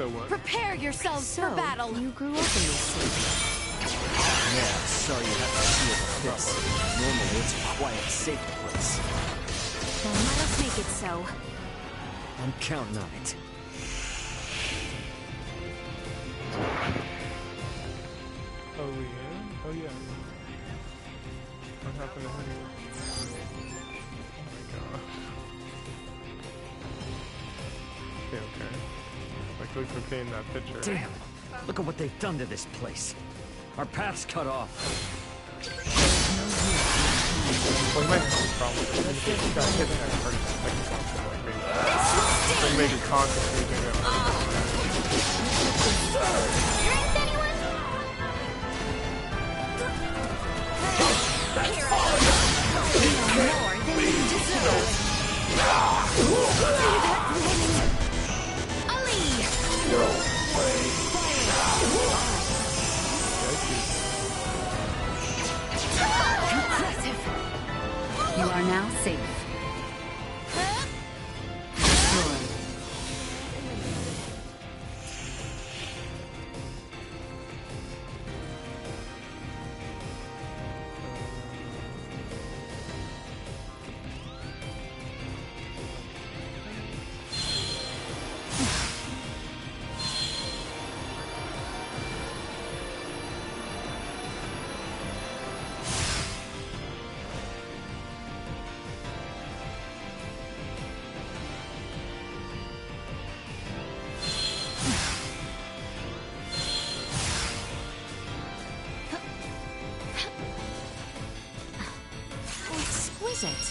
So what? Prepare yourselves for battle. You grew up in this city. Yeah, sorry you have to deal with this. Normally it's a quiet, safe place. Then let us make it so. I'm counting on it. Oh yeah? Oh yeah. What happened to him? Oh my god. Okay. Like, looks okay in that picture. Damn! Look at what they've done to this place. Our path's cut off. Well, he might have some problem with it. He got hit and hurt his second something like maybe. Like maybe consciously doing it. Drink, anyone? More than you deserve. Ali! Impressive. You are now safe. Destroy. Exquisite.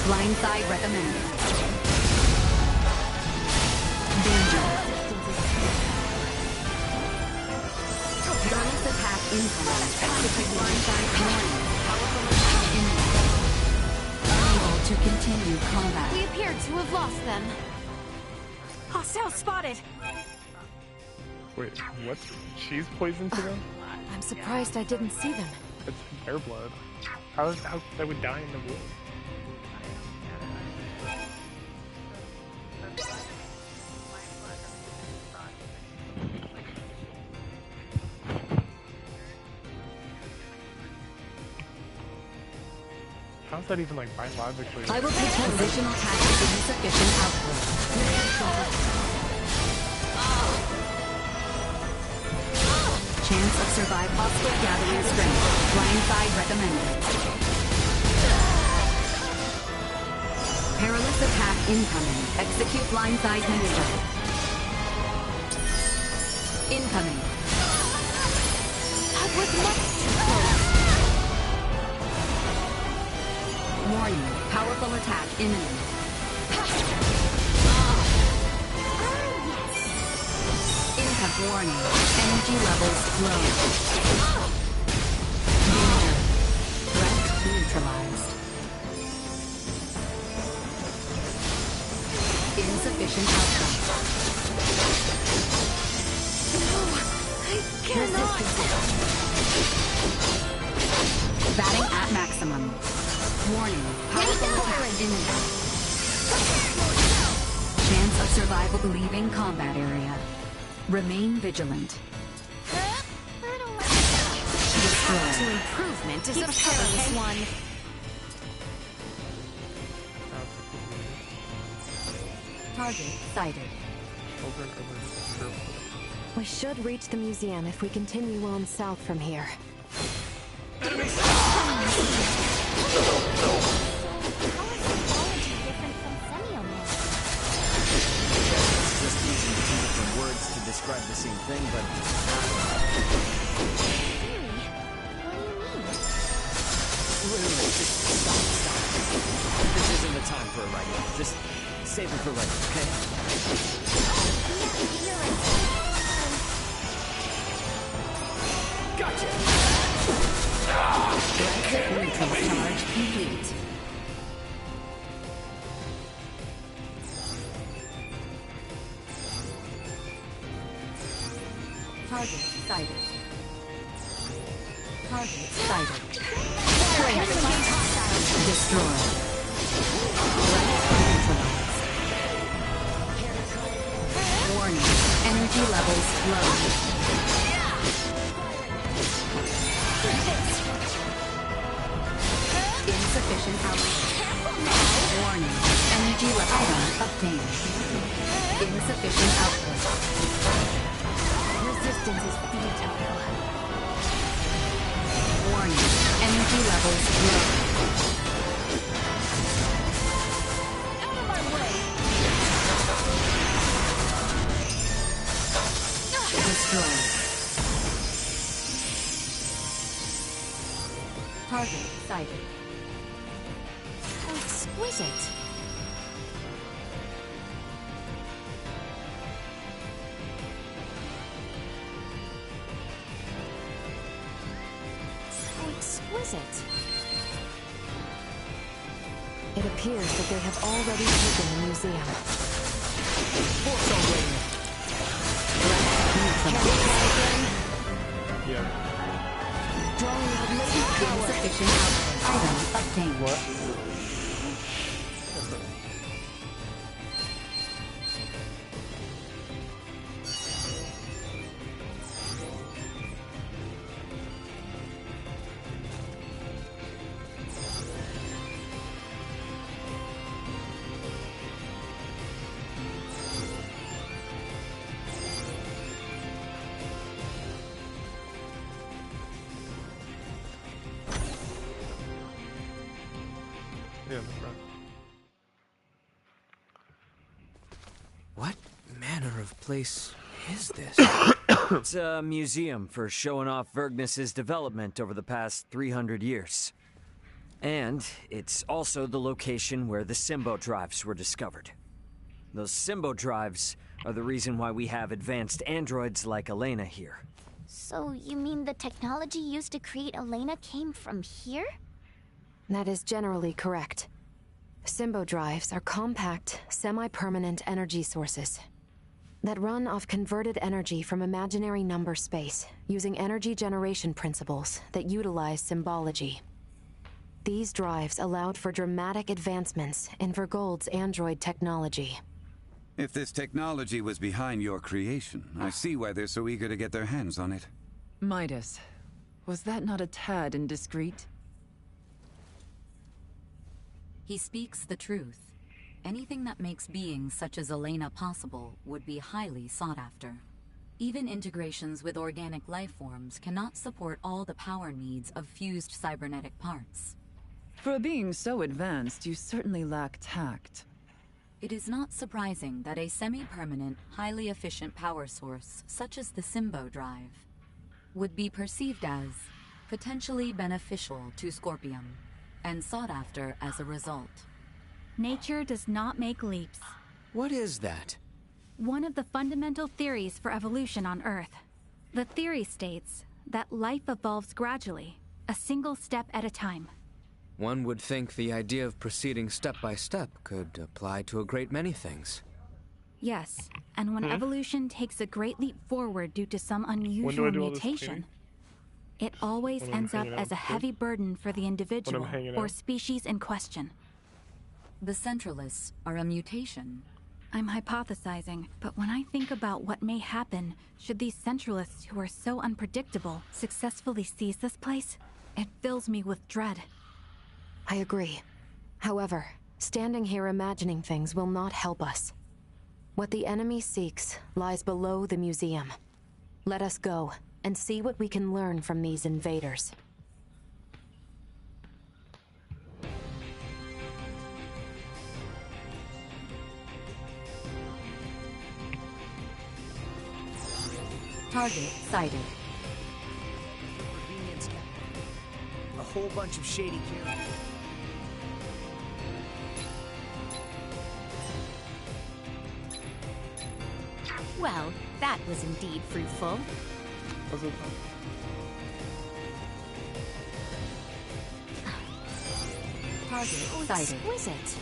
Blindside recommended. Danger. Perilous attack incoming. Execute blindside warning. Powerful attack imminent. Unable to continue combat. We appear to have lost them. Hostile spotted. Wait, what? She's poisoned to them? I'm surprised I didn't see them. It's their blood. How they would die in the woods? How's that even like biologically? I will take positional tactics with insufficient output. Chance of survive hostile gathering strength. Blindside recommended. Perilous attack incoming. Execute blindside maneuver. Incoming. That was much too close. Warning. Powerful attack imminent. Income warning. Energy levels low. Danger. Threat neutralized. Insufficient outcome. No, I cannot. Batting at maximum. Warning. Powerful attack imminent. Chance of survival leaving combat area. Remain vigilant. Path to improvement is a perilous one. Target sighted. We should reach the museum if we continue on south from here. Just using two different words to describe the same thing, but... Literally, just stop. This isn't the time for it right now. Just save it for later, okay? Neutral charge complete. Target sighted. Target sighted. Destroy. Neutralized. Warning. Energy levels low. Insufficient output. Warning. Energy level obtained. Insufficient output. Resistance is futile. Warning. Energy levels low. Out of my way! Destroy. Target sighted. How exquisite. How exquisite. It appears that they have already taken the museum. Yeah. Drawing out latent power. Insufficient output. Item obtained. What? Yeah, in the front. What manner of place is this? It's a museum for showing off Vergnus's development over the past 300 years. And it's also the location where the Symbo drives were discovered. Those Symbo drives are the reason why we have advanced androids like Elena here. So you mean the technology used to create Elena came from here? That is generally correct. Symbo drives are compact, semi-permanent energy sources that run off converted energy from imaginary number space using energy generation principles that utilize symbology. These drives allowed for dramatic advancements in Vergold's android technology. If this technology was behind your creation, I see why they're so eager to get their hands on it. Midas, was that not a tad indiscreet? He speaks the truth. Anything that makes beings such as Elena possible would be highly sought after. Even integrations with organic life forms cannot support all the power needs of fused cybernetic parts. For a being so advanced, you certainly lack tact. It is not surprising that a semi-permanent, highly efficient power source, such as the Symbo drive, would be perceived as potentially beneficial to Scorpium, and sought after as a result. Nature does not make leaps. What is that? One of the fundamental theories for evolution on Earth. The theory states that life evolves gradually, a single step at a time. One would think the idea of proceeding step by step could apply to a great many things. Yes, and when evolution takes a great leap forward due to some unusual mutation, it always ends up as a heavy burden for the individual or species in question. The Centralists are a mutation. I'm hypothesizing, but when I think about what may happen should these Centralists who are so unpredictable successfully seize this place, it fills me with dread. I agree. However, standing here imagining things will not help us. What the enemy seeks lies below the museum. Let us go and see what we can learn from these invaders. Target sighted. Convenience Captain. A whole bunch of shady characters. Well, that was indeed fruitful. Was it? Target sighted. Exquisite.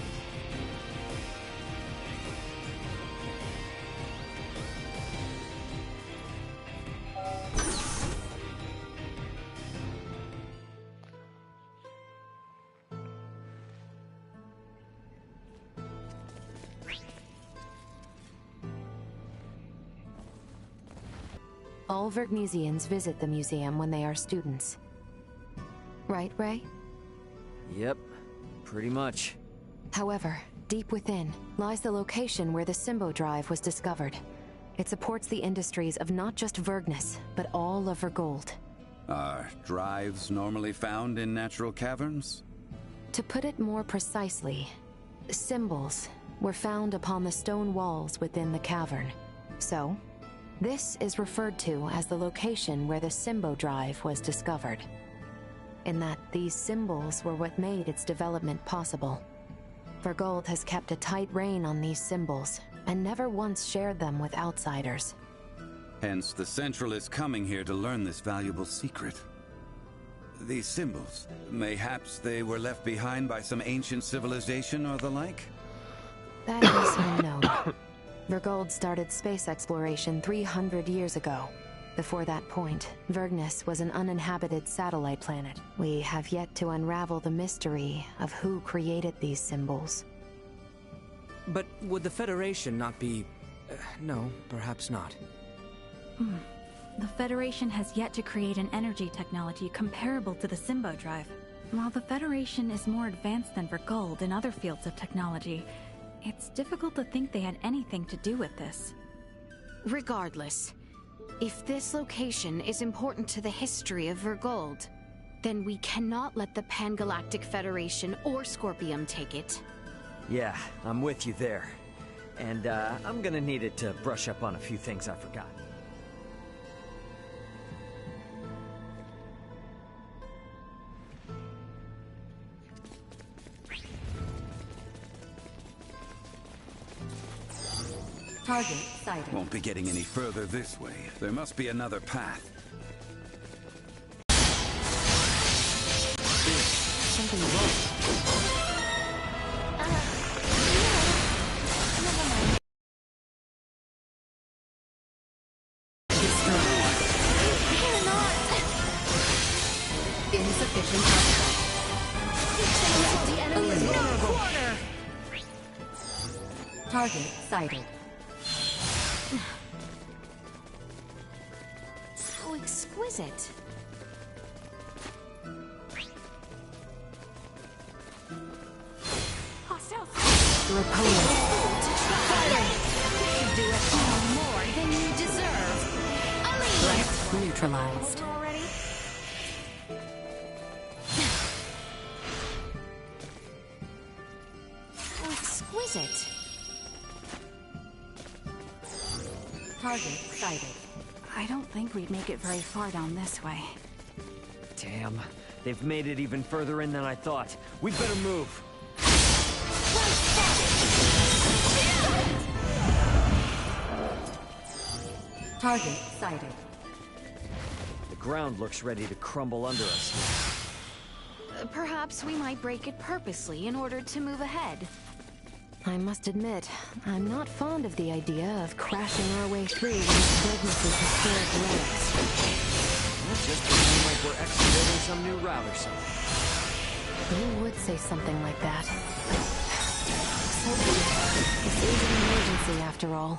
All Vergnesians visit the museum when they are students. Right, Ray? Yep, pretty much. However, deep within lies the location where the Symbo Drive was discovered. It supports the industries of not just Vergnus, but all of Vergold. Are drives normally found in natural caverns? To put it more precisely, symbols were found upon the stone walls within the cavern. So, this is referred to as the location where the Symbo Drive was discovered. In that these symbols were what made its development possible. Vergold has kept a tight rein on these symbols, and never once shared them with outsiders. Hence, the Central is coming here to learn this valuable secret. These symbols, mayhaps they were left behind by some ancient civilization or the like? That is unknown. Vergold started space exploration 300 years ago. Before that point, Vergnus was an uninhabited satellite planet. We have yet to unravel the mystery of who created these symbols. But would the Federation not be... no, perhaps not. The Federation has yet to create an energy technology comparable to the Symbo Drive. While the Federation is more advanced than Vergold in other fields of technology, it's difficult to think they had anything to do with this. Regardless, if this location is important to the history of Vergold, then we cannot let the Pan-Galactic Federation or Scorpium take it. Yeah, I'm with you there. And I'm gonna need it to brush up on a few things I forgot. Target sighted. Won't be getting any further this way. There must be another path. Something wrong. Insufficient target sighted. So exquisite. Your opponent. You do it all more than you deserve. Threat neutralized. Already? So exquisite. Target sighted. I don't think we'd make it very far down this way. Damn, they've made it even further in than I thought. We better move. Target sighted. The ground looks ready to crumble under us. Perhaps we might break it purposely in order to move ahead. I must admit, I'm not fond of the idea of crashing our way through one of Vergnus' historic relics. That just seems like we're excavating some new route or something. Who would say something like that? So be it. This is an emergency after all.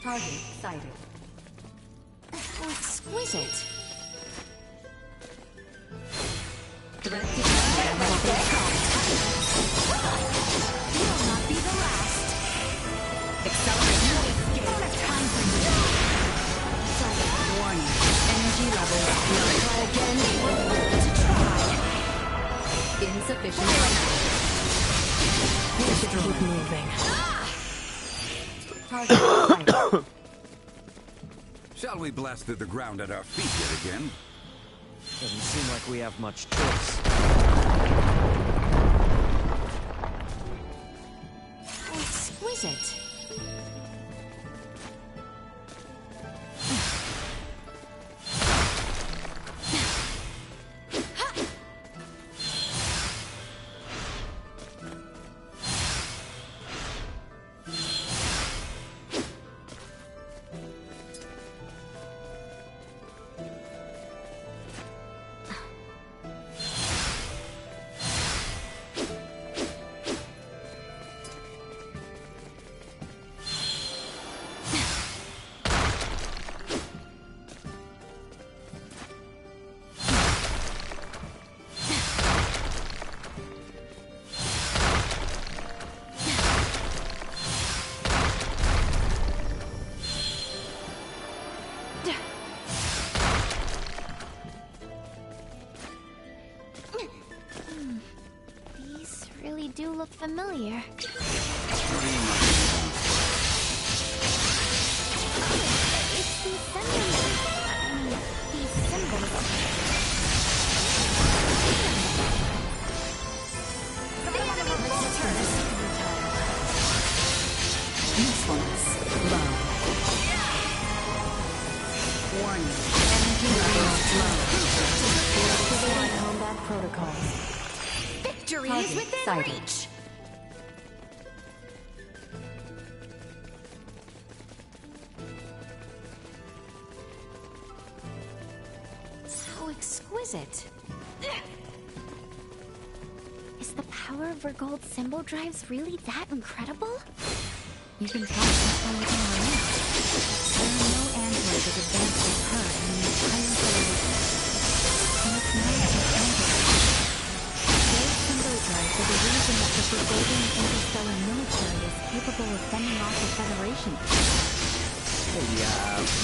Target sighted. Oh, exquisite. Threat detected. You'll not be the last. Accelerate your escape. Don't have time for you. Warning. Energy levels low. Try again. To try. Insufficient. We should keep moving. Target sighted. Shall we blast through the ground at our feet yet again? Doesn't seem like we have much choice. Oh, exquisite. looked familiar. It's these symbols. Usefulness low. Warning. Energy levels low. Activate combat protocols. Victory Target is within sighted. reach! How exquisite. Is the power of Vergold's symbol drives really that incredible? You can tell just by looking around. There are no androids as advanced as her in the entire Federation. And it's not just androids. Those symbol drives are the reason that the Vergoldian interstellar military is capable of fending off the Federation. Hey, we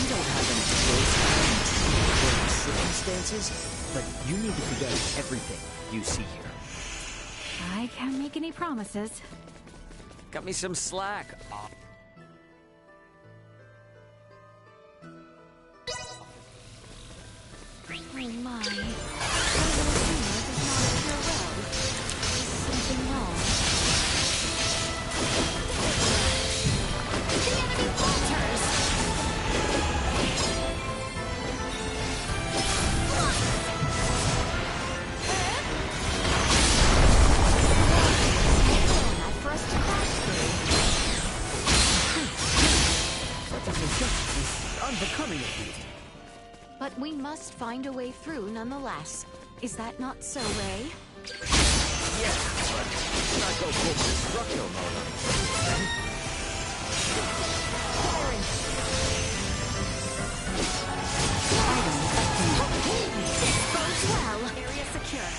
don't have any close circumstances, but you need to forget everything you see here. I can't make any promises. Cut me some slack. Oh my. Does not appear well. Is something wrong? The enemy falters! Not for us to pass through. Such a injustice is unbecoming of you. But we must find a way through nonetheless. Is that not so, Ray? Yeah, but let's not go full destructo mode on this. This bodes well. Area secure.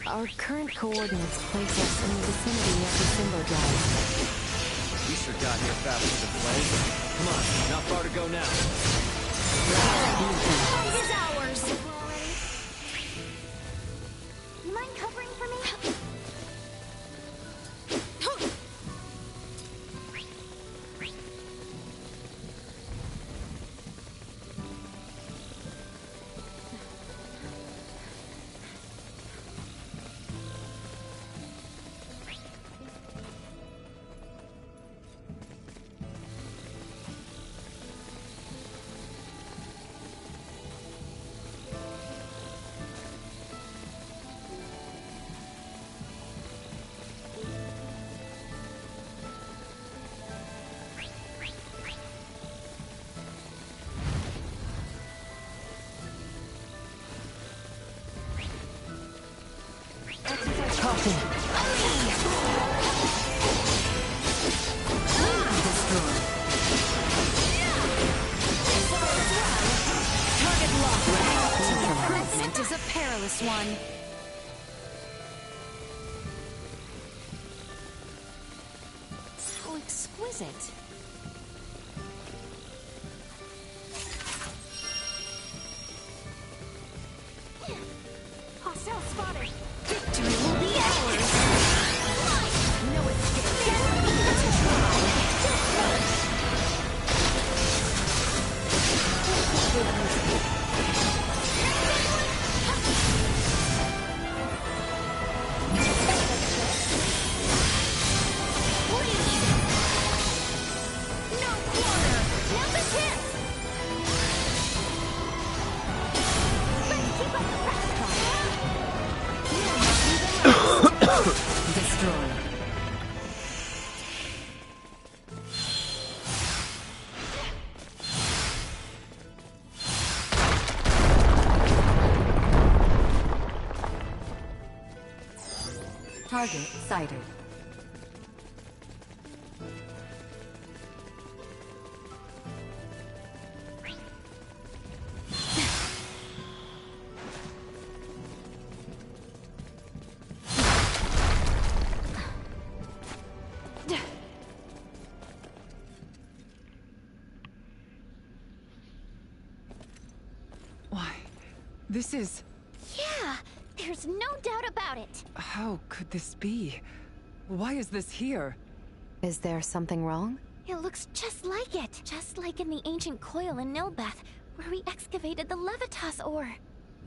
Our current coordinates place us in the vicinity of the Simbo Drive. We sure got here faster than planned. Come on, not far to go now. It is ours! You mind covering for me? Improvement is a perilous one. How exquisite. Hostile spotted. Victory will be ours. No escape. Destroy. Target sighted. Why, this is... Yeah, there's no doubt about it. How could this be? Why is this here? Is there something wrong? It looks just like it. Just like in the ancient coil in Nilbeth, where we excavated the Levitas ore.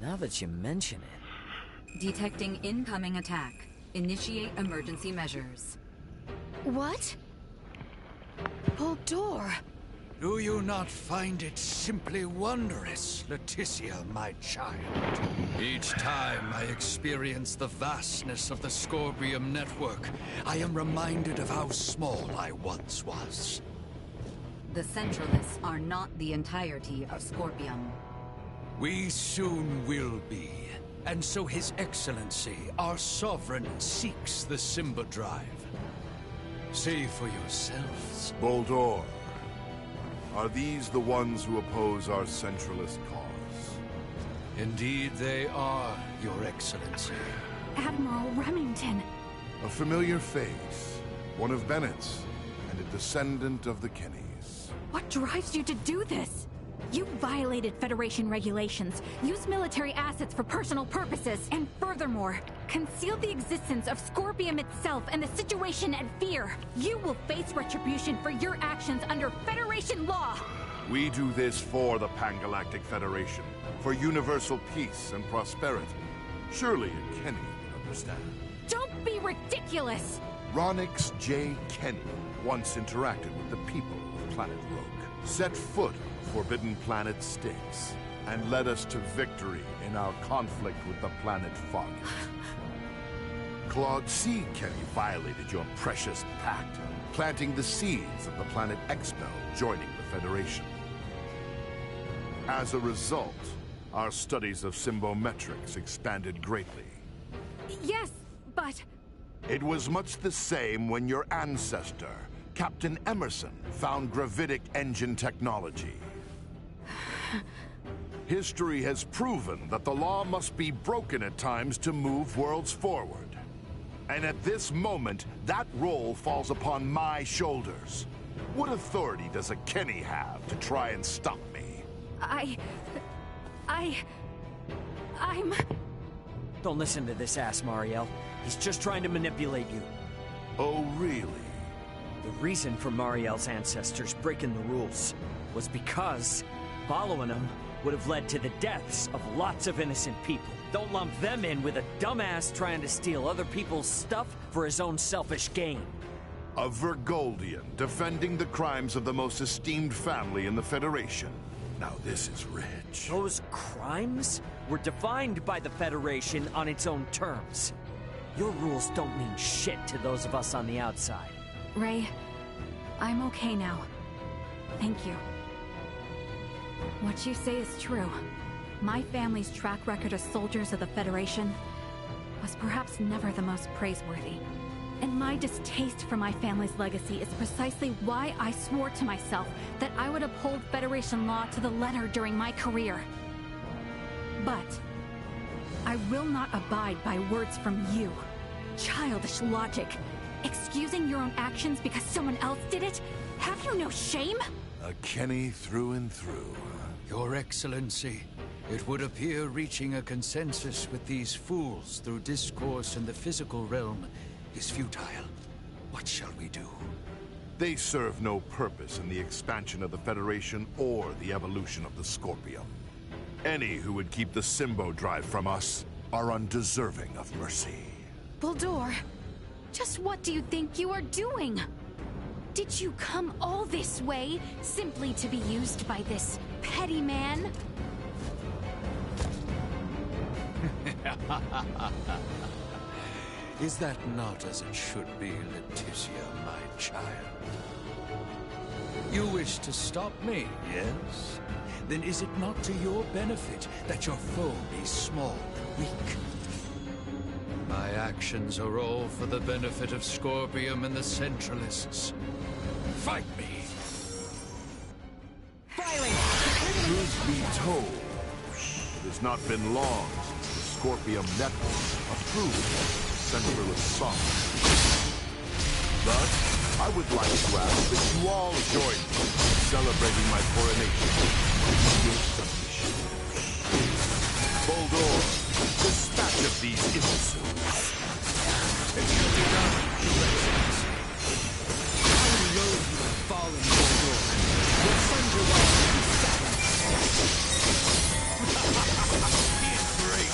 Now that you mention it... Detecting incoming attack. Initiate emergency measures. What? Buldur! Do you not find it simply wondrous, Leticia, my child? Each time I experience the vastness of the Scorpium network, I am reminded of how small I once was. The Centralists are not the entirety of Scorpium. We soon will be. And so His Excellency, our Sovereign, seeks the Simba Drive. See for yourselves. Buldur. Are these the ones who oppose our centralist cause? Indeed they are, Your Excellency. Admiral Remington. A familiar face. One of Bennett's, and a descendant of the Kennys. What drives you to do this? You violated Federation regulations, used military assets for personal purposes, and furthermore, concealed the existence of Scorpium itself and the situation at Fear. You will face retribution for your actions under Federation law! We do this for the Pangalactic Federation, for universal peace and prosperity. Surely a Kenny would understand. Don't be ridiculous! Ronix J. Kenny once interacted with the people of Planet Rogue, set foot Forbidden Planet Styx, and led us to victory in our conflict with the planet Foggy. Claude C. Kenny violated your precious pact, planting the seeds of the planet Expel joining the Federation. As a result, our studies of symbometrics expanded greatly. Yes, but... It was much the same when your ancestor, Captain Emerson, found gravitic engine technology. History has proven that the law must be broken at times to move worlds forward. And at this moment, that role falls upon my shoulders. What authority does a Kenny have to try and stop me? I'm... Don't listen to this ass, Mariel. He's just trying to manipulate you. Oh, really? The reason for Mariel's ancestors breaking the rules was because following them would have led to the deaths of lots of innocent people. Don't lump them in with a dumbass trying to steal other people's stuff for his own selfish gain. A Vergoldian defending the crimes of the most esteemed family in the Federation. Now this is rich. Those crimes were defined by the Federation on its own terms. Your rules don't mean shit to those of us on the outside. Ray, I'm okay now. Thank you. What you say is true. My family's track record as soldiers of the Federation was perhaps never the most praiseworthy. And my distaste for my family's legacy is precisely why I swore to myself that I would uphold Federation law to the letter during my career. But I will not abide by words from you. Childish logic. Excusing your own actions because someone else did it? Have you no shame? A Kenny through and through. Your Excellency, it would appear reaching a consensus with these fools through discourse in the physical realm is futile. What shall we do? They serve no purpose in the expansion of the Federation or the evolution of the Scorpium. Any who would keep the Symbo Drive from us are undeserving of mercy. Buldur, just what do you think you are doing? Did you come all this way simply to be used by this petty man? Is that not as it should be, Leticia, my child? You wish to stop me, yes? Then is it not to your benefit that your foe be small and weak? My actions are all for the benefit of Scorpium and the Centralists. Fight me! Truth be told, it has not been long since the Scorpium Network approved Centralist sovereignty. Thus, I would like to ask that you all join me in celebrating my coronation with submission. Noldor, dispatch of these imbeciles. It's good to know, Your Excellency. How low you have fallen, Noldor. Your sons are all He's great.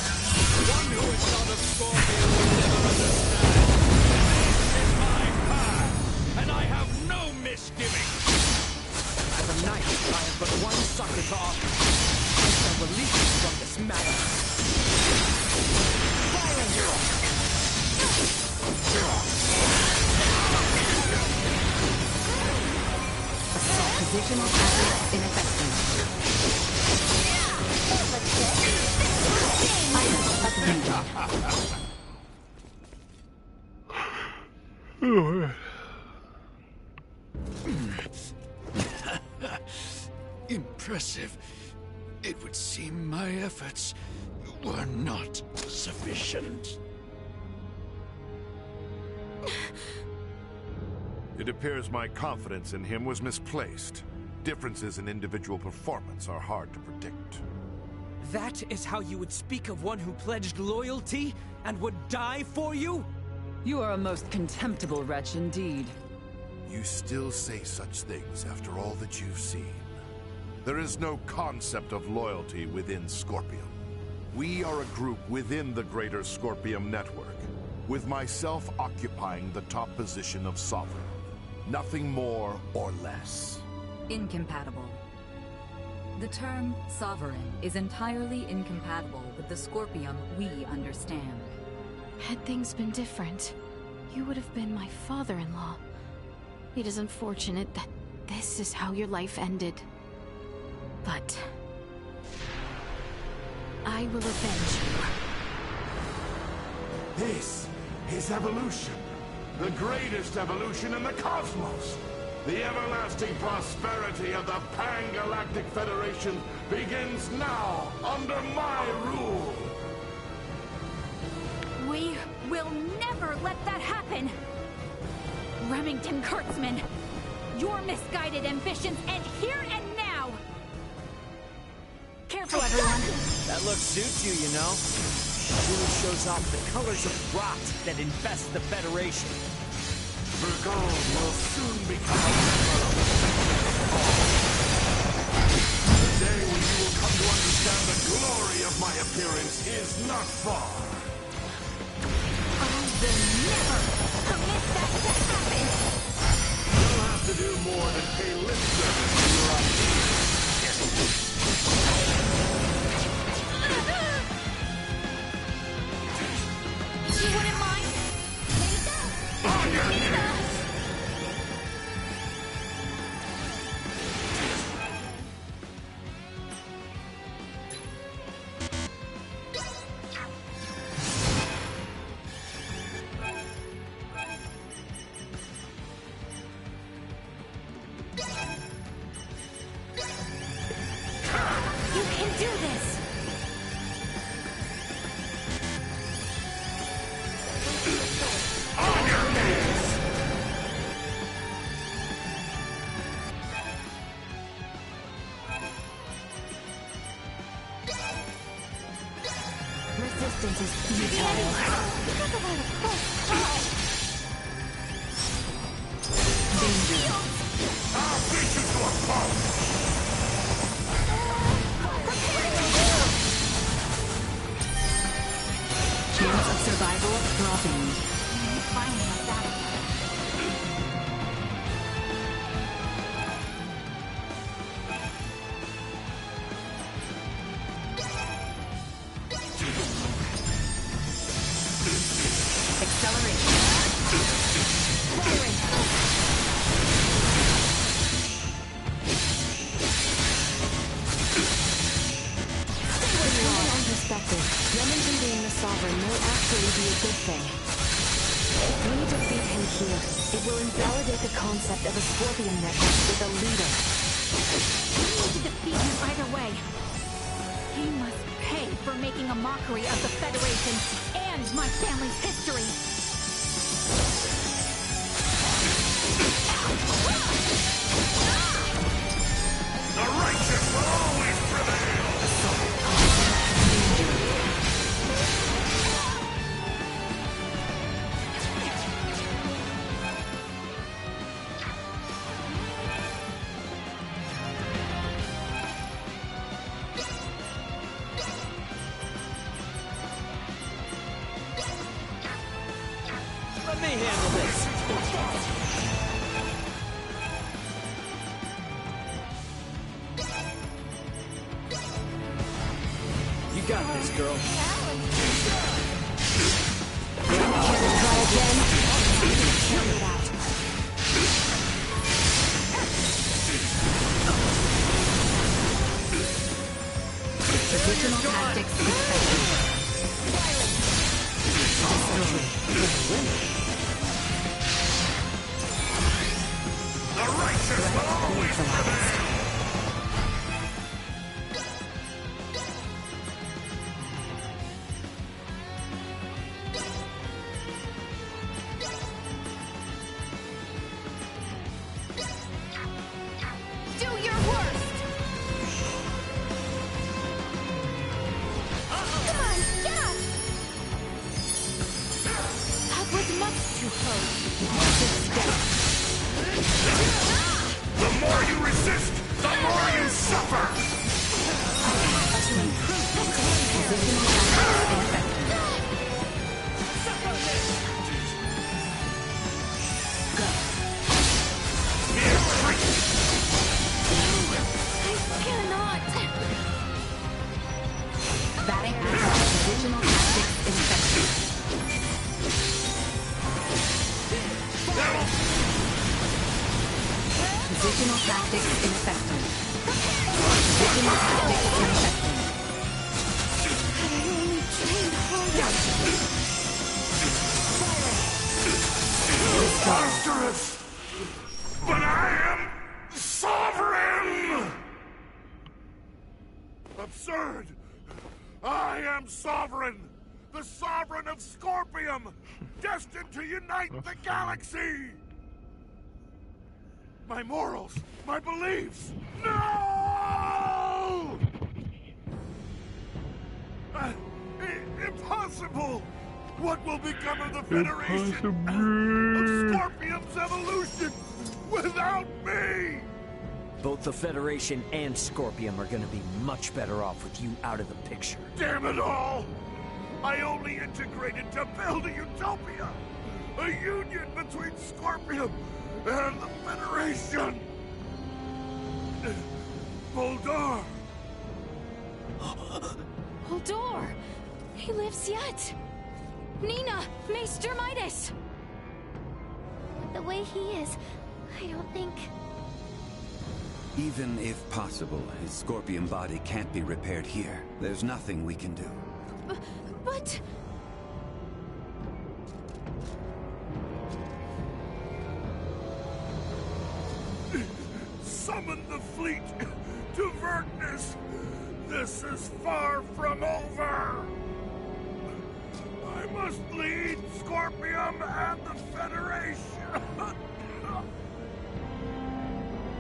One who is not a Scorpion will never understand. This is my path, and I have no misgivings. As a knight, I have but one succor to offer. I shall release you from this matter. Assault positional hazards ineffective. Impressive. It would seem my efforts were not sufficient. It appears my confidence in him was misplaced. Differences in individual performance are hard to predict. That is how you would speak of one who pledged loyalty and would die for you? You are a most contemptible wretch indeed. You still say such things after all that you've seen. There is no concept of loyalty within Scorpium. We are a group within the greater Scorpium network, with myself occupying the top position of Sovereign. Nothing more or less. Incompatible. The term Sovereign is entirely incompatible with the Scorpium we understand. Had things been different, you would have been my father-in-law. It is unfortunate that this is how your life ended. But I will avenge you. This is evolution. The greatest evolution in the cosmos. The everlasting prosperity of the Pan-Galactic Federation begins now under my rule. We will never let that happen! Remington Kurtzman, your misguided ambitions end here and now! Careful, everyone! That look suits you, you know. Really shows off the colors of rot that infest the Federation. Vergold will soon become a The day when you will come to understand the glory of my appearance is not far. I will never permit that to happen! You'll have to do more than pay lip service to your ideas. You wouldn't mind? There you go! On your knees! You can do this! Resistance is futile. Talk about a close call. Danger. I'll beat you to a pulp! Chance of survival dropping. Finally, I'm satisfied. Acceleration. Firing. From your own perspective, Remington being the Sovereign may actually be a good thing. If we defeat him here, it will invalidate the concept of a Scorpion network with a leader. We need to defeat him either way. He must pay for making a mockery of the Federation and my family's history. The righteous will always prevail! got this, girl. Try again. Carry it out. Traditional tactics effective. The righteous will always prevail! The more you resist, the more you suffer! Original tactics infected. Positional tactics ineffective. Positional tactics ineffective. Had I only trained harder. Monstrous! But I am sovereign! Absurd! I am sovereign! The sovereign of Scorpium! Destined to unite the galaxy! My morals, my beliefs! No! Impossible! What will become of the Federation? Of Scorpium's evolution without me? Both the Federation and Scorpium are gonna be much better off with you out of the picture. Damn it all! I only integrated to build a utopia! A union between Scorpium and the Federation! Voldar! Voldar! He lives yet! Nina! Maester Midas! The way he is, I don't think... Even if possible, his Scorpion body can't be repaired here. There's nothing we can do. But... Summon the fleet to Vergnus! This is far from over! I must lead Scorpium and the Federation!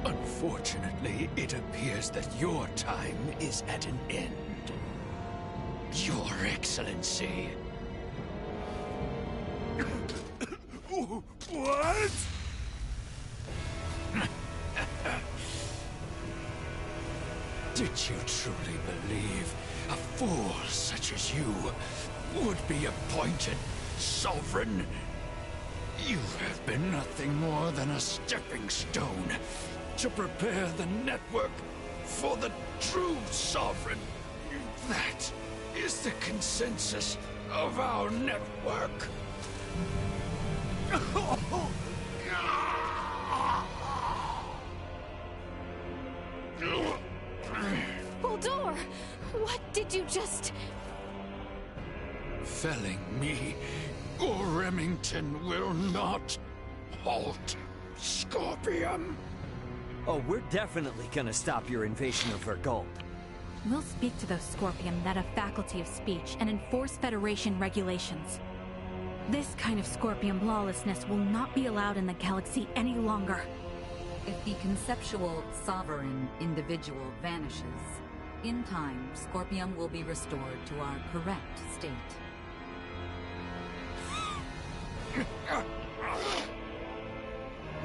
Unfortunately, it appears that your time is at an end. Your Excellency. What? Did you truly believe a fool such as you would be appointed sovereign? You have been nothing more than a stepping stone to prepare the network for the true sovereign. That is the consensus of our network. Voldar! What did you just... Felling me or Remington will not halt Scorpium. Oh, we're definitely gonna stop your invasion of Vergold. We'll speak to those Scorpium that have faculty of speech and enforce Federation regulations. This kind of Scorpium lawlessness will not be allowed in the galaxy any longer. If the conceptual sovereign individual vanishes, in time, Scorpium will be restored to our correct state.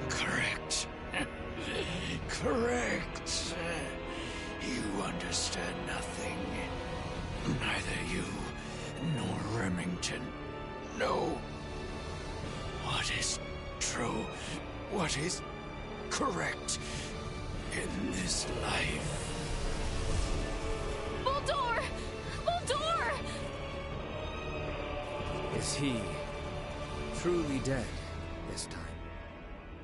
Correct. Correct. You understand nothing. Neither you nor Remington know what is true, what is correct in this life. Voldar! Voldar! Is he truly dead this time?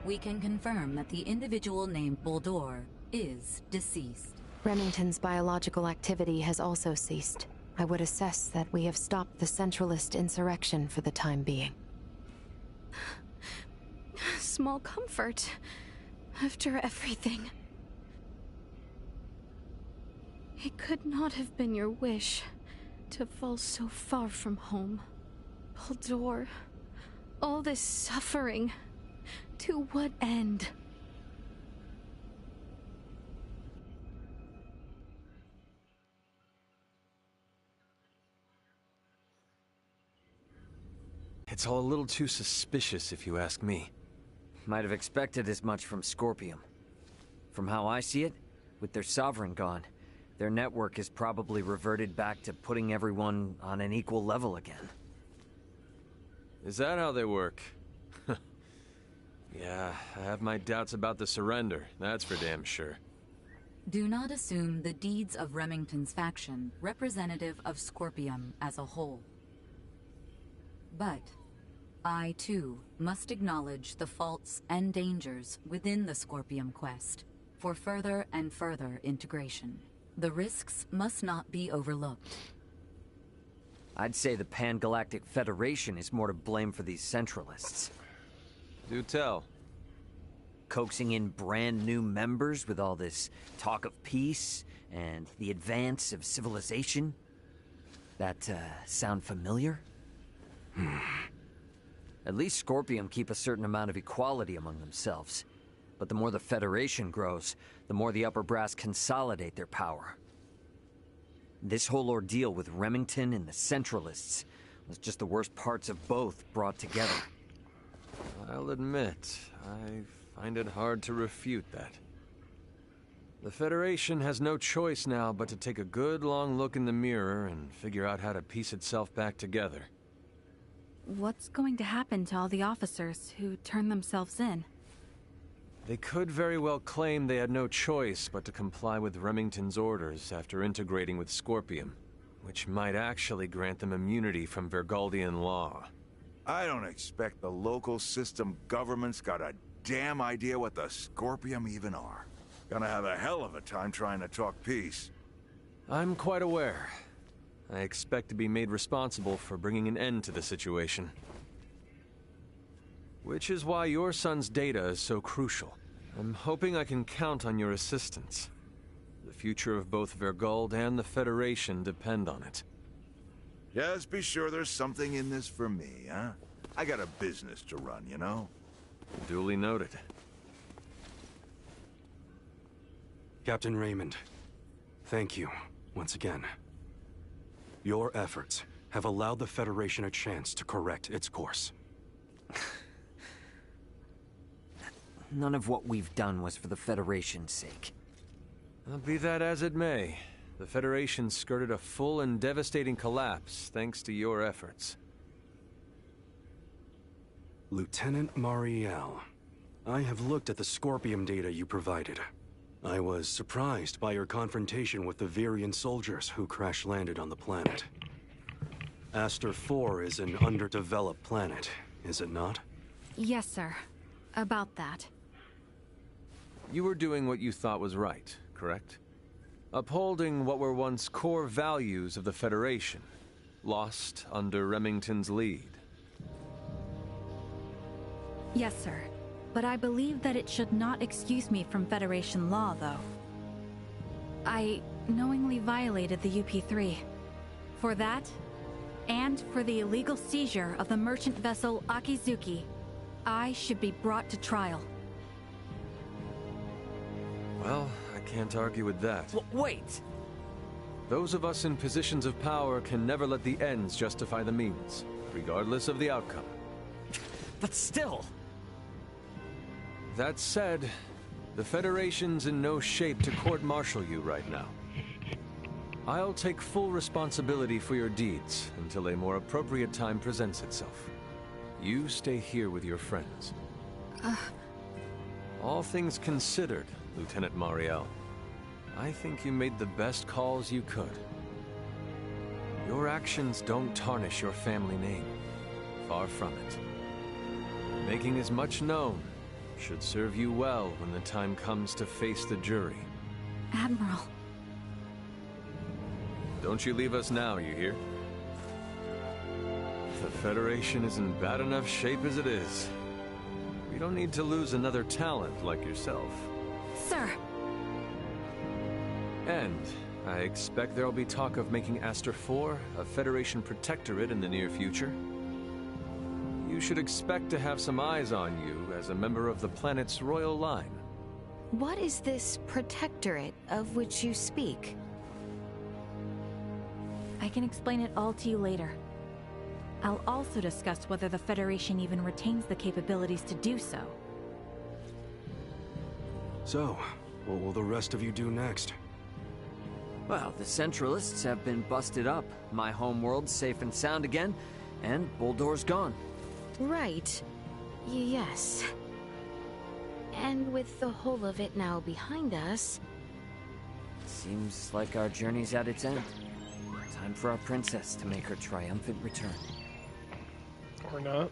We can confirm that the individual named Bulldor is deceased. Remington's biological activity has also ceased. I would assess that we have stopped the Centralist insurrection for the time being. Small comfort, after everything. It could not have been your wish to fall so far from home. Bulldor, all this suffering, to what end? It's all a little too suspicious, if you ask me. Might have expected as much from Scorpium. From how I see it, with their sovereign gone, their network is probably reverted back to putting everyone on an equal level again. Is that how they work? Yeah, I have my doubts about the surrender, that's for damn sure. Do not assume the deeds of Remington's faction representative of Scorpium as a whole. But I, too, must acknowledge the faults and dangers within the Scorpium quest for further and further integration. The risks must not be overlooked. I'd say the Pan-Galactic Federation is more to blame for these Centralists. Do tell. Coaxing in brand new members with all this talk of peace and the advance of civilization? That, sound familiar? At least Scorpium keep a certain amount of equality among themselves. But the more the Federation grows, the more the upper brass consolidate their power. This whole ordeal with Remington and the Centralists was just the worst parts of both brought together. I'll admit, I find it hard to refute that. The Federation has no choice now but to take a good long look in the mirror and figure out how to piece itself back together. What's going to happen to all the officers who turned themselves in? They could very well claim they had no choice but to comply with Remington's orders after integrating with Scorpium, which might actually grant them immunity from Vergaldian law. I don't expect the local system government's got a damn idea what the Scorpium even are. Gonna have a hell of a time trying to talk peace. I'm quite aware. I expect to be made responsible for bringing an end to the situation. Which is why your son's data is so crucial. I'm hoping I can count on your assistance. The future of both Vergald and the Federation depend on it. Just be sure there's something in this for me, huh? I got a business to run, you know? Duly noted. Captain Raymond, thank you once again. Your efforts have allowed the Federation a chance to correct its course. None of what we've done was for the Federation's sake. Be that as it may, the Federation skirted a full and devastating collapse thanks to your efforts. Lieutenant Mariel, I have looked at the Scorpium data you provided. I was surprised by your confrontation with the Virian soldiers who crash-landed on the planet. Aster 4 is an underdeveloped planet, is it not? Yes, sir. About that. You were doing what you thought was right, correct? Upholding what were once core values of the Federation, lost under Remington's lead. Yes, sir. But I believe that it should not excuse me from Federation law, though. I knowingly violated the UP-3. For that, and for the illegal seizure of the merchant vessel Akizuki, I should be brought to trial. Well, I can't argue with that. Wait! Those of us in positions of power can never let the ends justify the means, regardless of the outcome. But still! That said, the Federation's in no shape to court-martial you right now. I'll take full responsibility for your deeds until a more appropriate time presents itself. You stay here with your friends. All things considered, Lieutenant Mariel, I think you made the best calls you could. Your actions don't tarnish your family name. Far from it. Making as much known should serve you well when the time comes to face the jury. Admiral. Don't you leave us now, you hear? The Federation is in bad enough shape as it is. We don't need to lose another talent like yourself. Sir. And I expect there'll be talk of making Aster IV a Federation protectorate in the near future. You should expect to have some eyes on you as a member of the planet's royal line. What is this protectorate of which you speak? I can explain it all to you later. I'll also discuss whether the Federation even retains the capabilities to do so. So, what will the rest of you do next? Well, the Centralists have been busted up. My homeworld's safe and sound again, and Buldor's gone. Right. Yes. And with the whole of it now behind us... Seems like our journey's at its end. Time for our princess to make her triumphant return. Or not.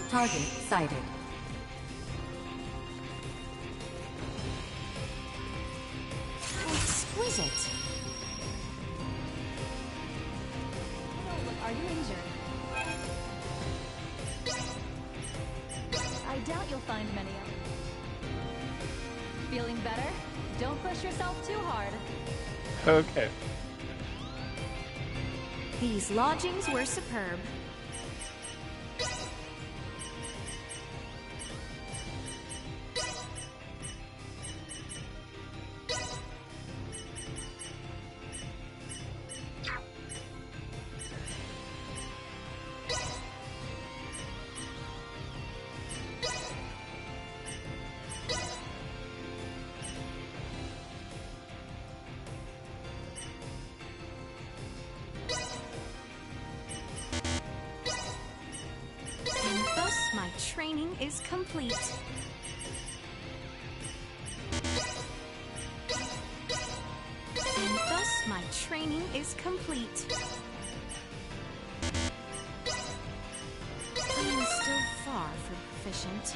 Target sighted. Exquisite. Are you injured? I doubt you'll find many of them. Feeling better? Don't push yourself too hard. Okay. These lodgings were superb. My training is complete. And thus my training is complete. I am still far from proficient.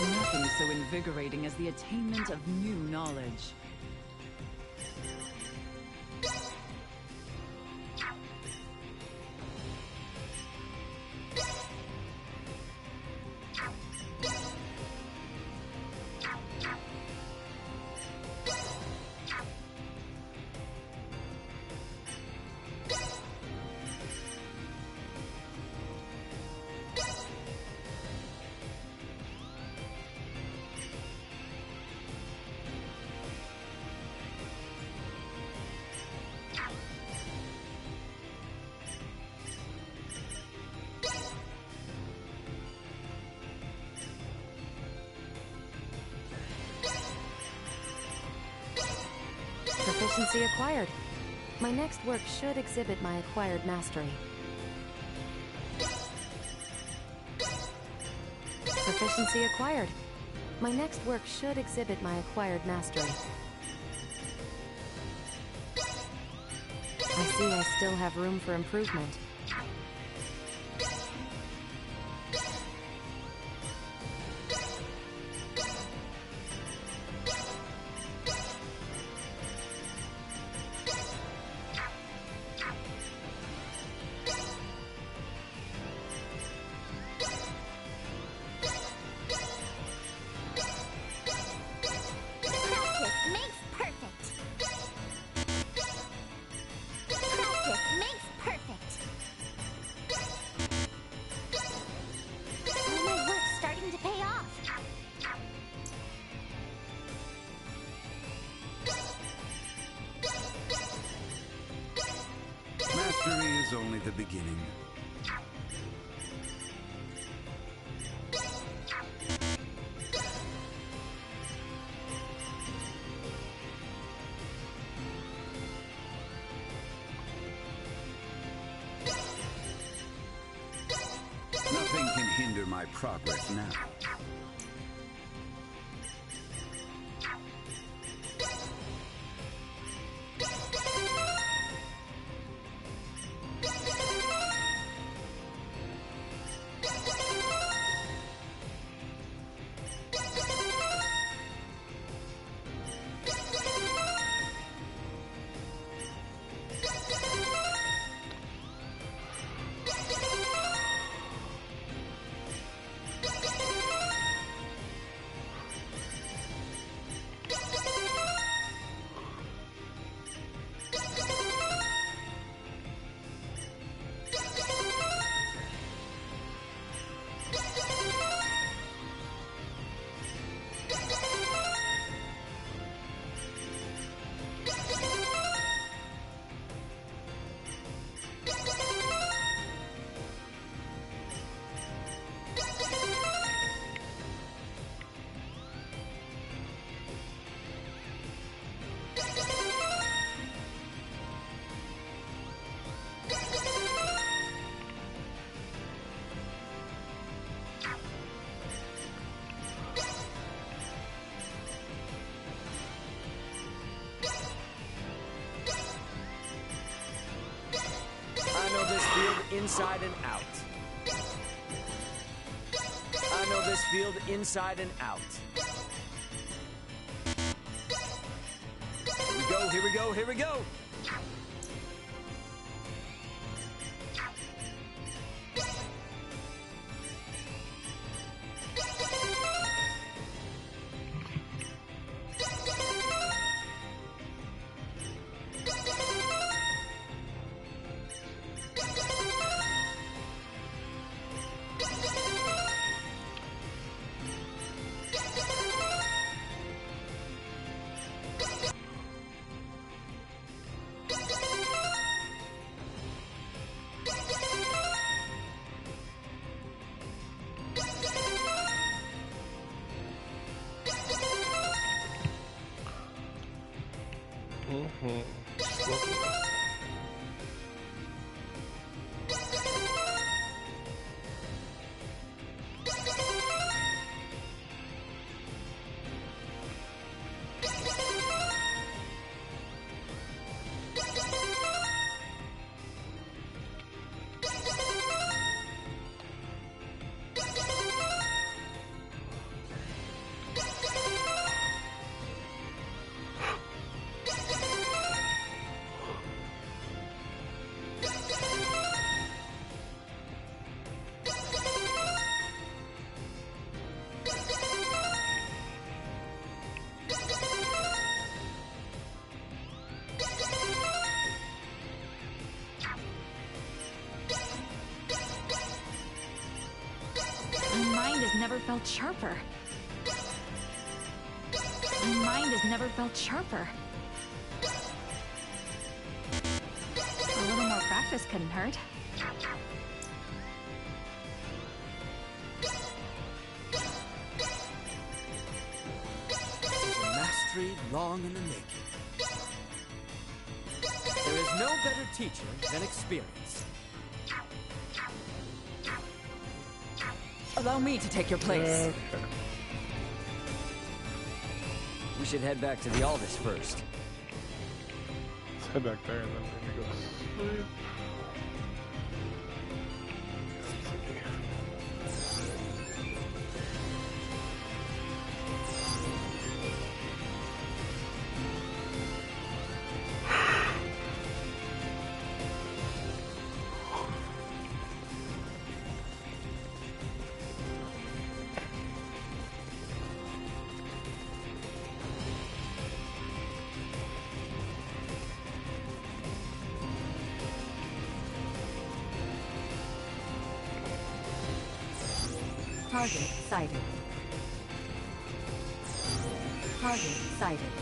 Nothing so invigorating as the attainment of new knowledge. Proficiency acquired. My next work should exhibit my acquired mastery. Proficiency acquired. My next work should exhibit my acquired mastery. I see I still have room for improvement. is only the beginning. Nothing can hinder my progress now. Inside and out. I know this field inside and out. Here we go, here we go, here we go! Never felt sharper. My mind has never felt sharper. A little more practice couldn't hurt. It's a mastery long in the making. There is no better teacher than experience. Allow me to take your place. Okay. We should head back to the Aldous first. Let's head back there and then we're gonna go sleep. Target sighted. Target sighted.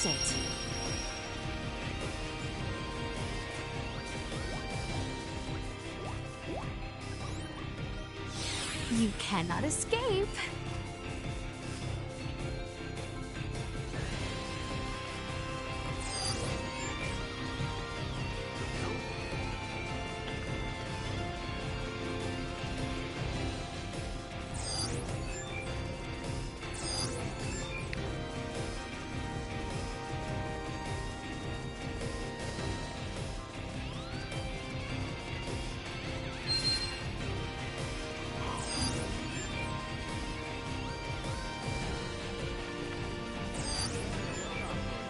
is it? You cannot escape.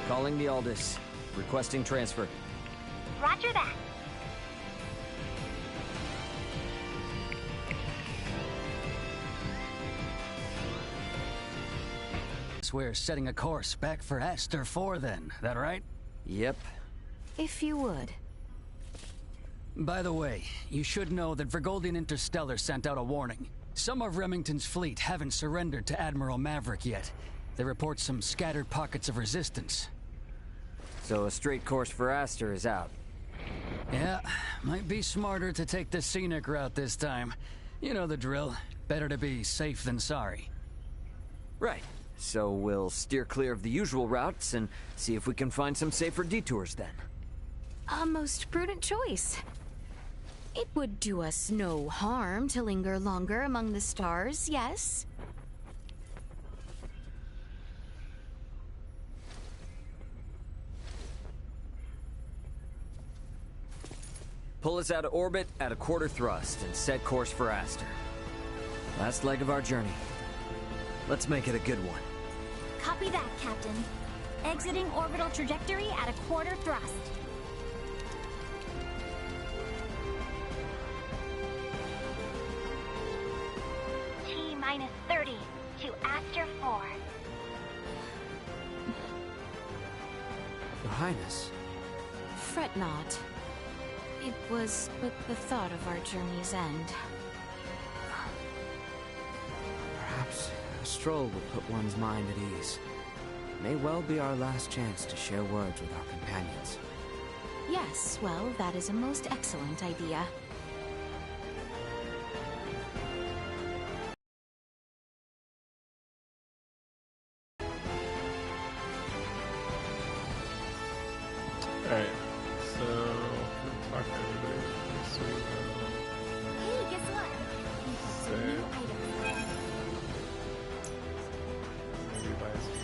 Calling the Aldous. Requesting transfer. Roger that. We're setting a course back for Aster 4 then, that right? Yep. If you would. By the way, you should know that Vergoldian Interstellar sent out a warning. Some of Remington's fleet haven't surrendered to Admiral Maverick yet. They report some scattered pockets of resistance. So a straight course for Aster is out. Yeah, might be smarter to take the scenic route this time. You know the drill. Better to be safe than sorry. Right. So we'll steer clear of the usual routes and see if we can find some safer detours then. A most prudent choice. It would do us no harm to linger longer among the stars, yes? Pull us out of orbit at a quarter thrust and set course for Aster. Last leg of our journey. Let's make it a good one. Copy that, Captain. Exiting orbital trajectory at a quarter thrust. T-minus 30 to Aster 4. Your Highness. Fret not. It was but the thought of our journey's end. Perhaps a stroll would put one's mind at ease. May well be our last chance to share words with our companions. Yes, well, that is a most excellent idea. Alright, so talk to everybody. So Hey, guess what? maybe buy some.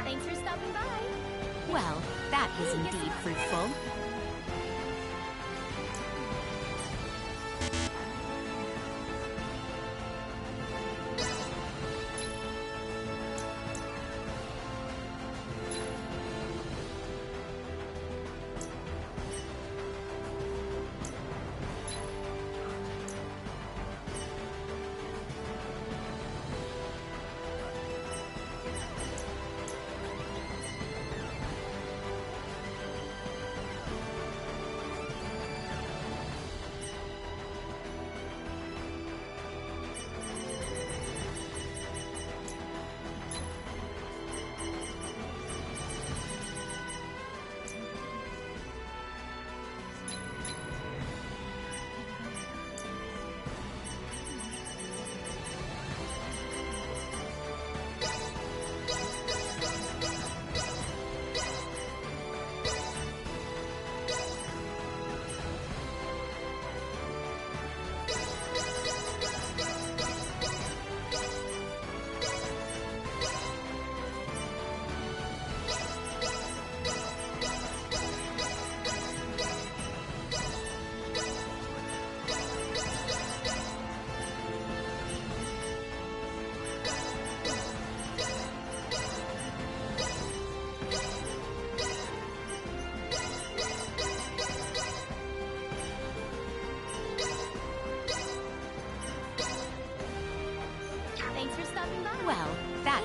Thanks for stopping by. Well, that was indeed fruitful.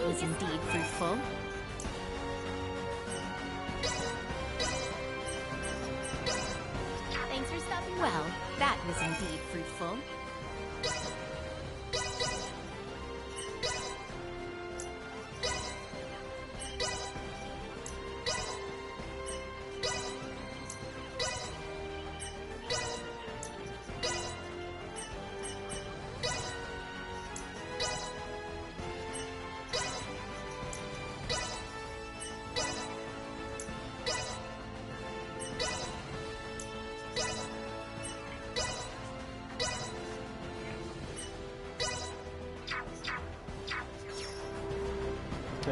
That was indeed fruitful. Thanks for stopping. Well, that was indeed fruitful.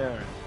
Yeah.